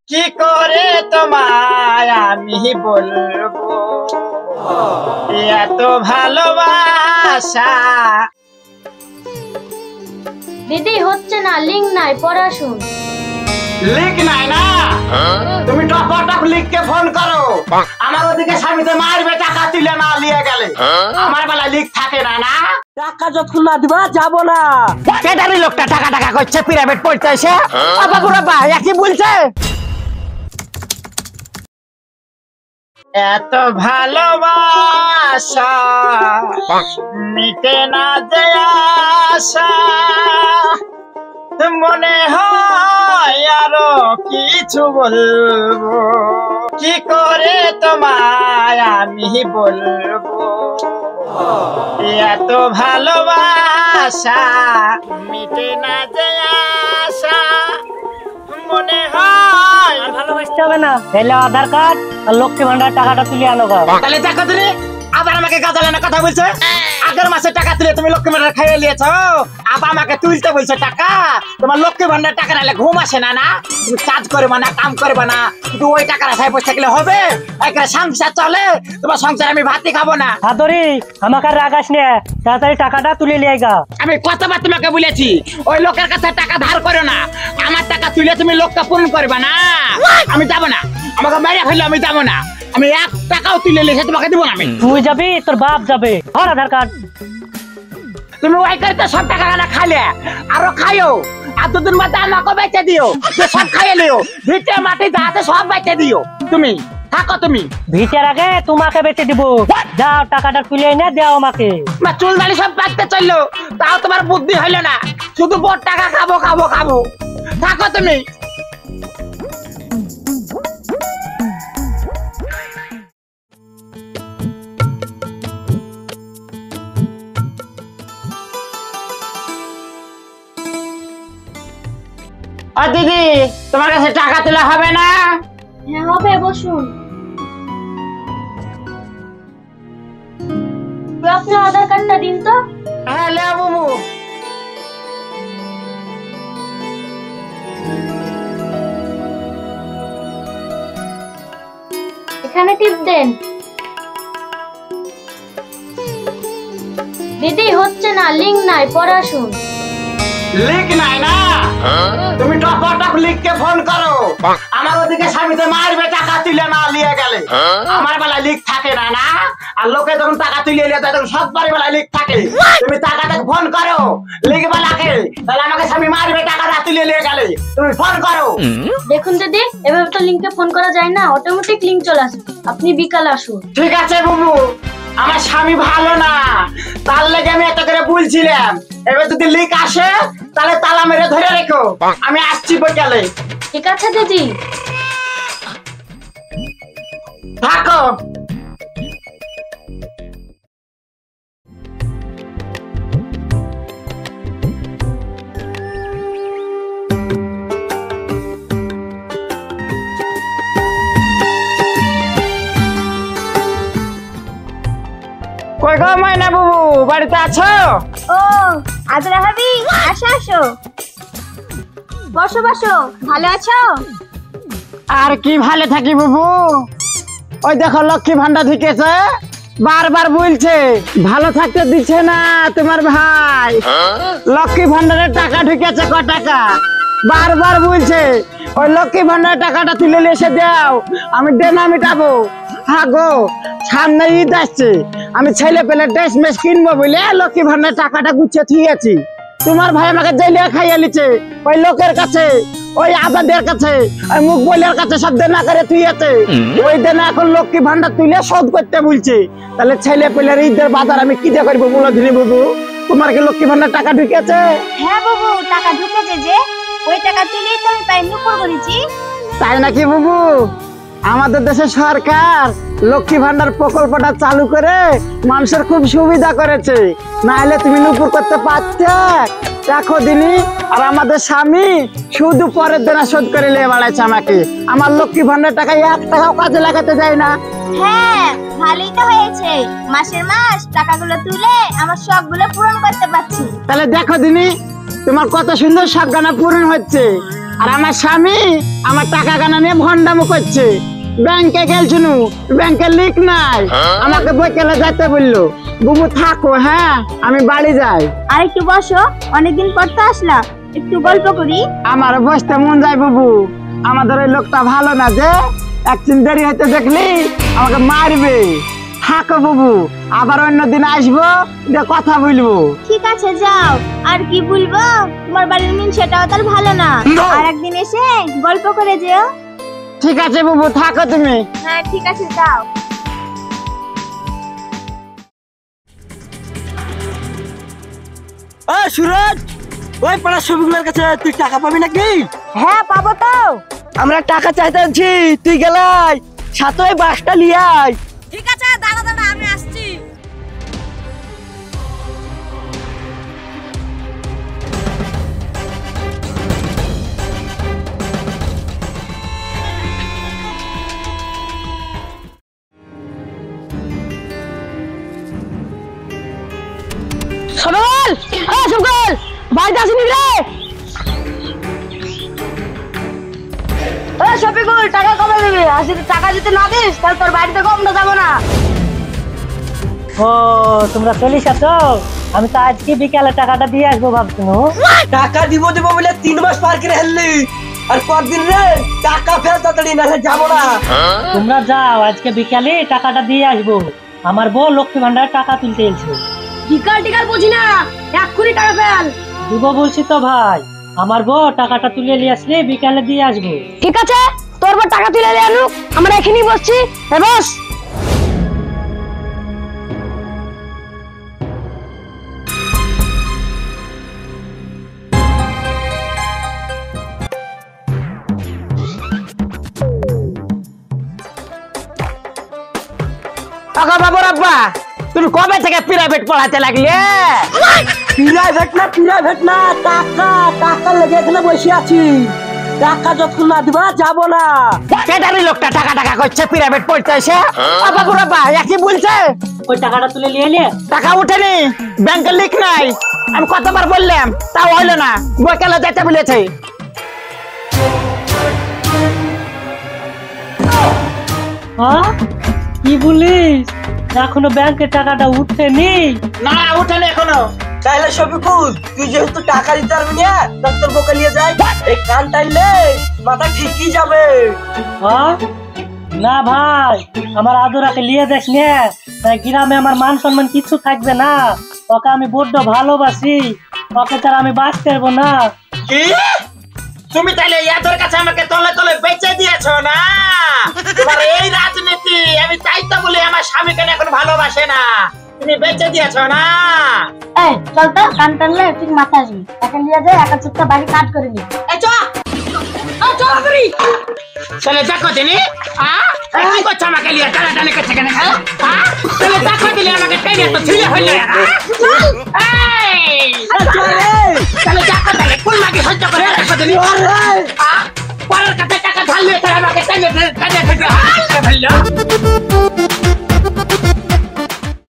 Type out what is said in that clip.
কি করে তোমায় আমি বলবো এত ভালোবাসা। দিদি হচ্ছে না, লিঙ্ক নাই, পড়াশুন। লিখ নাই না, তুমি টপ লিখকে ফোন করো। আমার ওদিকে স্বামীতে মারবে, টাকা তুলে না নিয়ে গেলে। আমার বেলা লিখ থাকে না। না টাকা যতক্ষণ না দিবা যাবো না। কেটারি লোকটা টাকা টাকা করছে, পিরামিড পড়তে এসে একই বলছে। এত ভালোবাসা মিটে না যে আশা, মনে হয় আরো কিছু বলবো। কি করে তোমায় আমি বলবো এত ভালোবাসা মিটে না যে আশা, মনে হয় ভালোবাসতে হবে না, তাহলে আধার কার্ড আর লক্ষ্মী ভান্ডার টাকাটা তুলে আনো গা। তাহলে দেখো তুমি আবার আমাকে গাজালানা কথা বলছে। আগের মাসে টাকা তুলে তুমি লক্ষ্মী ভান্ডার খাইয়ে নিয়েছো, আবার আমাকে তুলতে বলছে টাকা। তোমার লক্ষ্মী ভান্ডার টাকা নাহলে ঘুম আসে না। না তুমি কাজ করবে না, কাম করবে না, শুধু ওই টাকা রাখায় বসে থাকলে হবে? একটা সংসার চলে, তোমার সংসার আমি ভাতই খাবো না। হাতরি আমাকে রাগাস নে, তাড়াতাড়ি টাকাটা তুলে নিয়ে গা। আমি কতবার তোমাকে বলেছি ওই লোকের কাছে টাকা ধার করো না, আমার টাকা তুলে তুমি লোকটা পূরণ করবে না। আমি যাবো না, আমাকে মেরে ফেললে আমি যাবো না। আমি 1 টাকাও তুলে এসে তোমাকে দিব না। আমি তুই যাবি, তোর বাপ যাবে। ধর আধার কার্ড। তুমি ওই করতে সব টাকা খাইলে আরো খাইও, আর 2 দিন মধ্যে আমাকে বেঁচে দিও, যে সব খাইয়ে লিও, ভিটে মাটি যাতে সব বেঁচে দিও। তুমি থাকো, তুমি ভিটার আগে তোমাকে বেঁচে দিব। যাও টাকাটা তুলে এনে দাও আমাকে। চুল দাড়ি সব কাটতে চললো, তাও তোমার বুদ্ধি হইলো না, শুধু বোর টাকা খাবো খাবো খাবো। থাকো তুমি। দিদি তোমার কাছে টাকা তোলা হবে না? হ্যাঁ হবে, বসুন। আপনার আধার কার্ডটা দিন তো। হ্যাঁ লে বাবু। এখানে টিপ দেন। দিদি হচ্ছে না, লিঙ্ক নাই, পড়াশুন। লিখ নাই না, তুমি টপ লিখকে ফোন করো। আমার ওদিকে স্বামীতে মারবে, টাকা তুলে না নিয়ে গেলে। আমার বেলা লিখ থাকে না। না আর লোকে যখন টাকা তুলে নিয়ে তখন সবার বেলা লিখ থাকে। তুমি টাকাটাকে ফোন করো, লিখবা লাগে, তাহলে আমাকে স্বামী মারবে, টাকাটা তুলে নিয়ে গেলে। তুমি ফোন করো। দেখুন দিদি, এভাবে তো লিঙ্কে ফোন করা যায় না, অটোমেটিক লিঙ্ক চলে আসে। আপনি বিকাল আসুন। ঠিক আছে বাবু, আমার স্বামী ভালো না, তার লেগে আমি এত করে বলছিলাম। এবার যদি লিক আসে তাহলে তালা মেরে ধরে রেখো, আমি আসছি বিকালে। ঠিক আছে দিদি। থাকো। কই গো ময়না বাবু, বাড়িতে আছো? ও আদরা ভাবি, আসো আসো, বসো বসো। ভালো আছো? আর কি ভালো থাকি বাবু, ওই দেখো লক্ষ্মী ভান্ডার ঢুকেছে, বারবার বলছে ভালো থাকতে দিচ্ছে না তোমার ভাই। লক্ষ্মী ভান্ডারের টাকা ঢুকেছে, ক টাকা বারবার বলছে ওই লক্ষ্মী ভান্ডারের টাকাটা তুলে এসে দাও, আমি দেনা মিটাবো। হ্যাঁ গো, সামনে ঈদ আসছে, আমি ছেলে পেলে ড্রেস মেস কিনবো বলে লক্ষ্মী ভান্ডারের টাকাটা গুছিয়ে থুয়েছি। তোমার ভাই আমাকে জেলিয়া খাইয়ে নিচ্ছে, ওই লোকের কাছে, ওই আজাদের কাছে, ওই মুখ বলিয়ার কাছে সব দেনা করে থুয়েছে। ওই দেনা এখন লক্ষ্মী ভান্ডার তুলে শোধ করতে বলছে। তাহলে ছেলে পেলের ঈদের বাজার আমি কি দিয়ে করবো বলো দিনি বাবু? তোমার কি লক্ষ্মী ভান্ডার টাকা ঢুকেছে? হ্যাঁ বাবু, টাকা ঢুকেছে যে, ওই টাকা তুলেই তো আমি পাই নুপুর করেছি। তাই নাকি বাবু? আমাদের দেশে সরকার লক্ষ্মী ভান্ডার প্রকল্পটা চালু করে মানুষের খুব সুবিধা করেছে, না হলে তুমি নুপুর করতে পারতে। দেখো দিনি, আর আমাদের স্বামী শুধু পরের দেনা শোধ করে নিয়ে বেড়াচ্ছে আমাকে। আমার লক্ষ্মী ভান্ডার টাকা 1 টাকাও কাজে লাগাতে যায় না। হ্যাঁ ভালোই তো হয়েছে, মাসের মাস টাকাগুলো তুলে আমার শখগুলো পূরণ করতে পারছি। তাহলে দেখো দিনি, তোমার কত সুন্দর শখগানা পূরণ হচ্ছে। আর আমার স্বামী আমার টাকা কানা নিয়ে ভন্ডামো করছে। ব্যাংকে গেলছিল, ব্যাংকে লিক নাই, আমাকে বইকেলে যাইতে বললো। বুবু থাকো, হ্যাঁ আমি বাড়ি যাই। আর একটু বসো, অনেকদিন পর তো আসলা, একটু গল্প করি। আমার বসতে মন যায় বুবু, আমাদের ওই লোকটা ভালো না যে, একদিন দেরি হইতে দেখলি আমাকে মারবে। থাকো বুবু, আবার অন্যদিন আসবো, কথা বলবো। ঠিক আছে যাও, আর কি বলবো, তোমার বাড়ির মিন সেটাও তার ভালো না। আর একদিন এসে গল্প করে যেও। ঠিক আছে বুবু, থাকো তুমি। হ্যাঁ ঠিক আছে যাও। ও সুরজ, ওই পাড়ার ছবিগুলোর কাছে তুই টাকা পাবি নাকি? হ্যাঁ পাবো তো। আমরা টাকা চাইতেছি, তুই গেলাই সাথে ওই বাসটা নিয়ে আয়। ঠিক আছে দাঁড়া দাঁড়া, আমি আসছি। সবল, সবল, বাড়িতে আসিনি রে? শফিকুল, টাকা কবে দেবে? আর যদি টাকা দিতে না দিস তাহলে তোর বাড়িতে কমতে যাবো না। ও তোমরা চলিস আছো? আমি তো আজকে বিকালে টাকাটা দিয়ে আসবো ভাবছিলাম। টাকা দিব দিব বলে 3 মাস পার করে হেললি, আর কতদিন রে টাকা ফেরত তাড়াতাড়ি নাহলে যাবো না। তোমরা যাও, আজকে বিকালে টাকাটা দিয়ে আসবো। আমার বউ লক্ষ্মী ভান্ডার টাকা তুলতে এলছে। বিকাল টিকাল বুঝি না, এক্ষুনি টাকা ফেল। দিব বলছি তো ভাই, আমার বউ টাকাটা তুলে নিয়ে আসলে বিকালে দিয়ে আসবো। ঠিক আছে, তোর বউ টাকা তুলে নিয়ে আনুক, আমরা এখানেই বসছি। বস। বাবুর আব্বা, তুমি কবে থেকে প্রাইভেট পড়াতে লাগলে? প্রাইভেট না, টাকা টাকা লেগে এখানে বসে আছি। টাকা যতক্ষণ না দিবা যাবো না। কেটারি লোকটা টাকা টাকা করছে, প্রাইভেট পড়তে এসে। বাবুর আব্বা একই বলছে, ওই টাকাটা তুলে নিয়ে এলে। টাকা উঠেনি, ব্যাংকে লিক নাই। আমি কতবার বললাম, তাও হইলো না, বইকেলে যেতে বলেছে। হ্যাঁ কি বলিস? এখনো ব্যাংকের টাকাটা উঠেনি? না উঠেনি এখনো। তাহলে শফিকুল, তুই যেহেতু টাকা দিতে পারবি না, তাহলে তোর বউকে নিয়ে যাই। এই কান টাইলে মাথা ঠিকই যাবে। হ্যাঁ? না ভাই, আমার আদরাকে নিয়ে দেখ নে, গ্রামে আমার মান সম্মান কিছু থাকবে না। ওকে আমি বড্ড ভালোবাসি, ওকে তার আমি বাঁচতে পারবো না। কি তুমি তাহলে ইয়াদের কাছে আমাকে তলে তলে বেচে দিয়েছো না? তোমার এই রাজনীতি, আমি তাই তো বলি আমার স্বামীকে এখন ভালোবাসে না। তুমি বেচে দিয়েছো না? এই চল তো, কান টানলে ঠিক মাথা আসবি। টাকা নিয়ে যায়, একা চুপটা বাড়ি কাট করে নি। এই চ করি চলে দেখো দিনি, কি করছো আমাকে লিয়ে টানাটানি করছে কেন? চলে দেখো দিলি আমাকে টেনে তো ছিলে হইলে। চলে দেখো তাহলে কোন মাকে সহ্য করে দেখো দিনি। পরের কাছে টাকা ঢাললে আমাকে টেনে টেনে ফেললো।